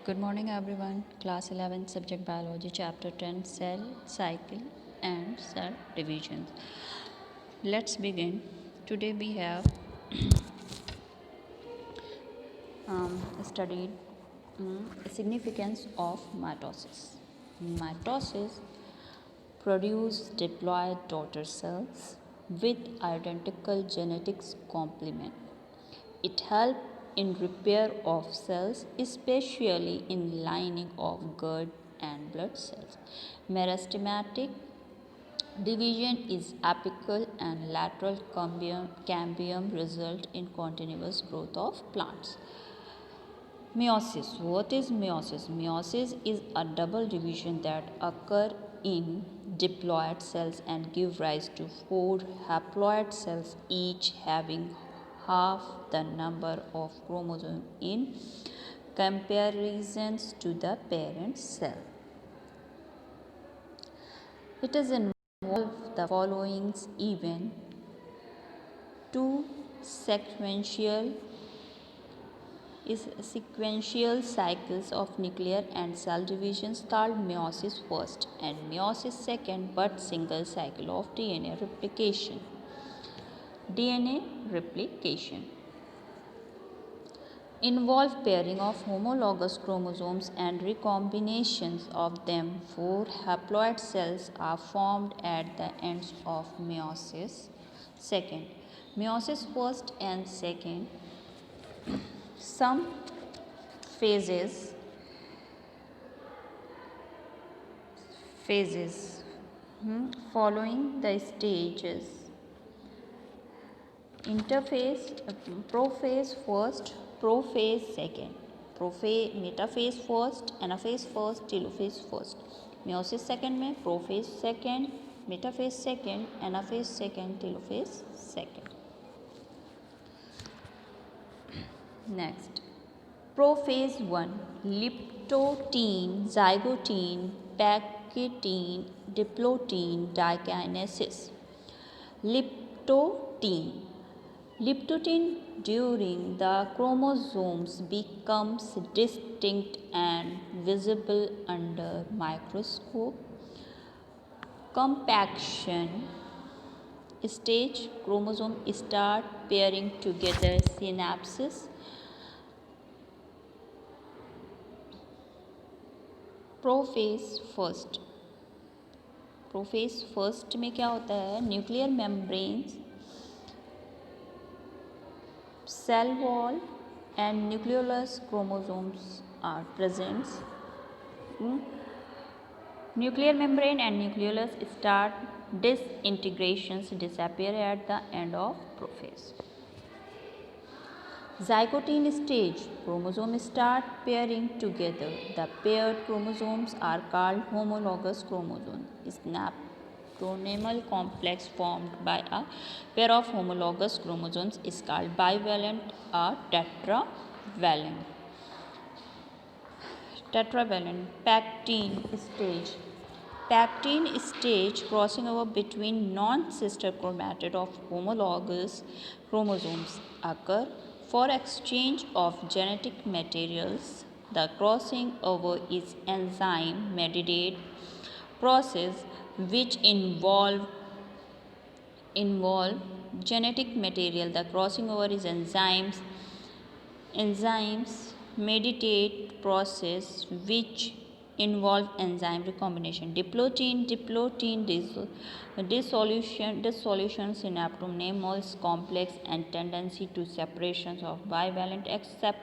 Good morning, everyone. Class 11, Subject Biology, Chapter 10, Cell Cycle and Cell Divisions. Let's begin. Today we have studied significance of mitosis. Mitosis produce diploid daughter cells with identical genetics complement. It helps in repair of cells, especially in lining of gut and blood cells. Meristematic division is apical and lateral cambium result in continuous growth of plants. Meiosis. What is meiosis? Meiosis is a double division that occur in diploid cells and give rise to 4 haploid cells, each having half the number of chromosomes in comparison to the parent cell. It is involve the following event: 2 sequential cycles of nuclear and cell divisions called meiosis first and meiosis second, but single cycle of DNA replication. DNA replication involve pairing of homologous chromosomes and recombinations of them. 4 haploid cells are formed at the ends of meiosis second. Meiosis first and second. Some phases following the stages: interphase, prophase first, prophase second, metaphase first, anaphase first, telophase first. meiosis second में prophase second, metaphase second, anaphase second, telophase second. Next, prophase 1: liptoten, zygoten, pachytene, diplotin, dikinesis. Liptoten during the chromosomes becomes distinct and visible under microscope. Compaction stage: chromosome start pairing together, synapses. Prophase first में क्या होता है? Nuclear membranes, cell wall and nucleolus chromosomes are present. Nuclear membrane and nucleolus start disintegrations disappear at the end of prophase. Zygote stage: chromosomes start pairing together. The paired chromosomes are called homologous chromosomes. Synaptonemal complex formed by a pair of homologous chromosomes is called bivalent or tetravalent. Pactine stage: crossing over between non-sister chromatid of homologous chromosomes occur for exchange of genetic materials. The crossing over is enzyme-mediated process which involve genetic material. The crossing over is enzymes-mediated process which involve enzyme recombination. Diplotin dissolution synaptonemal complex and tendency to separation of bivalent except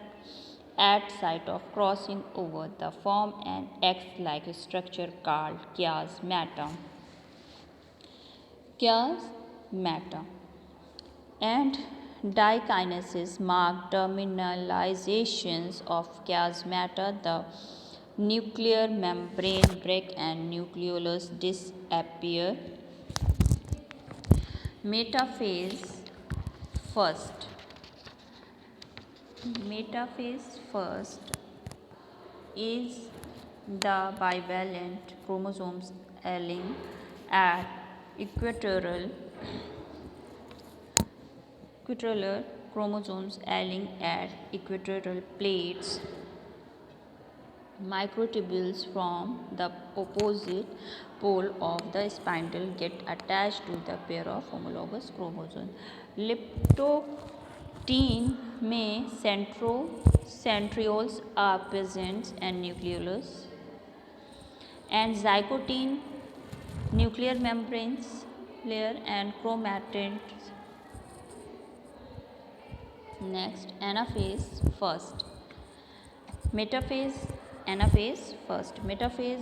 at site of crossing over the form an X-like structure called chiasmata. And dikinesis mark terminalizations of chiasmata. The nuclear membrane break and nucleolus disappear. Metaphase first is the bivalent chromosomes aligning at equatorial chromosomes aligning at equatorial plates Microtubules from the opposite pole of the spindle get attached to the pair of homologous chromosomes. Liptotine में centrioles are present and nucleolus, and zygotine nuclear membranes layer and chromatids. Next, anaphase first. Metaphase anaphase first. Metaphase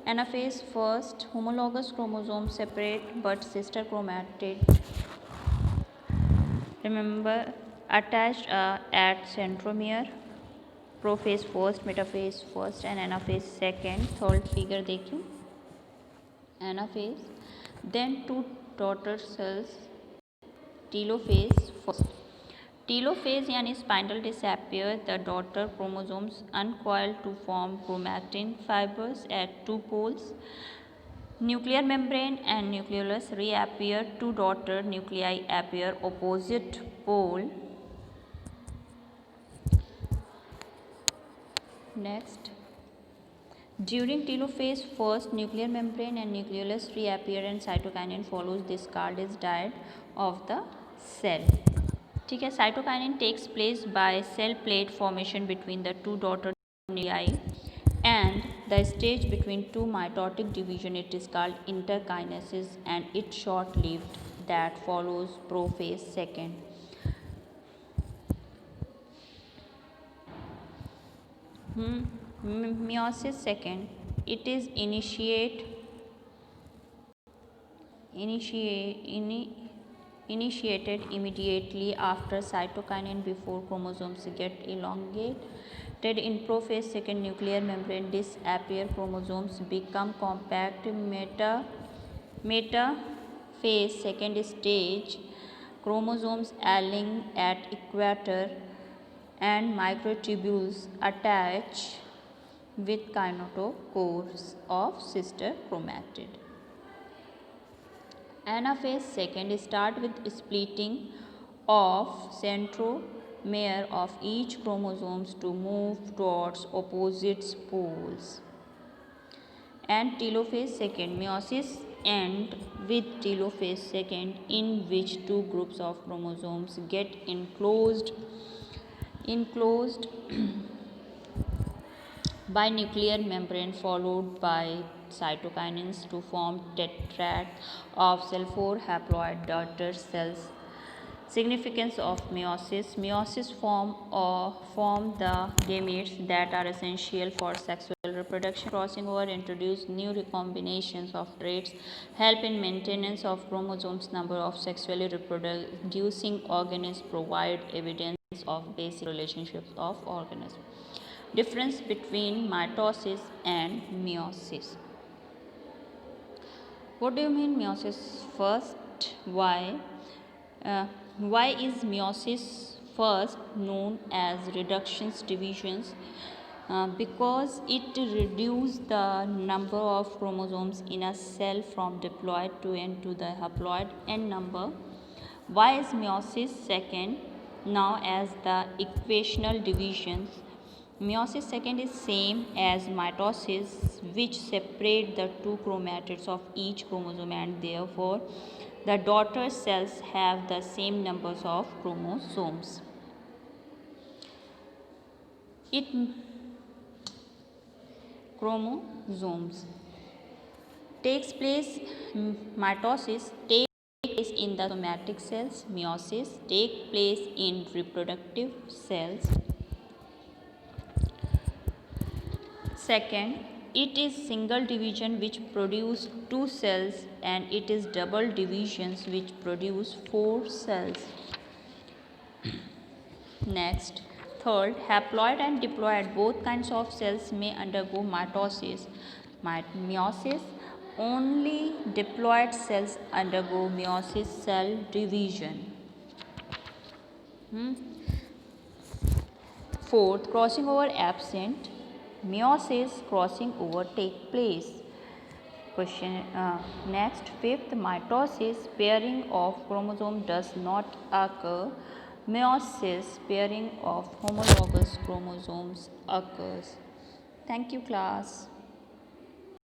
anaphase first. Homologous chromosome separate but sister chromatid remember attached at centromere. Prophase first, metaphase first and anaphase second. Third figure देखिए. Anaphase then two daughter cells. Telophase first. Telophase यानी spindle disappear. The daughter chromosomes uncoil to form chromatin fibers at two poles. Nuclear membrane and nucleolus reappear. Two daughter nuclei appear opposite pole. Next, during telophase, first nuclear membrane and nucleolus reappear and cytokinin follows this Cardis diet of the cell. ठीक है. cytokinin takes place by cell plate formation between the two daughter nuclei and the stage between two mitotic division. It is called interkinesis and it short-lived. That follows prophase second. Meiosis second. It is initiated immediately after cytokinin before chromosomes get elongated. In prophase second, nuclear membrane disappear, chromosomes become compact. Metaphase second stage, chromosomes align at equator and microtubules attach with kinetochores of sister chromatid. Anaphase second start with splitting of centromere of each chromosomes to move towards opposite poles. And telophase second, meiosis end with telophase second, in which two groups of chromosomes get enclosed by nuclear membrane followed by cytokinins to form tetrad of cell 4 haploid daughter cells. Significance of meiosis. Meiosis form the gametes that are essential for sexual reproduction. Crossing over introduce new recombinations of traits, help in maintenance of chromosomes number of sexually reproducing organisms, provide evidence of basic relationships of organisms. Difference between mitosis and meiosis. What do you mean meiosis? First, why is meiosis first known as reductions divisions? Because it reduces the number of chromosomes in a cell from diploid to n to the haploid n number. Why is meiosis second now as the equational divisions? Meiosis second is same as mitosis, which separate the two chromatids of each chromosome, and therefore the daughter cells have the same numbers of chromosomes. Chromosomes takes place, mitosis takes place in the somatic cells, meiosis takes place in reproductive cells. Second, it is single division which produce 2 cells, and it is double divisions which produce 4 cells. Next, third, haploid and diploid both kinds of cells may undergo mitosis. Meiosis, only diploid cells undergo meiosis cell division. Fourth, crossing over absent. Meiosis crossing over take place. Question next, fifth, mitosis pairing of chromosome does not occur. Meiosis, pairing of homologous chromosomes occurs. Thank you, class.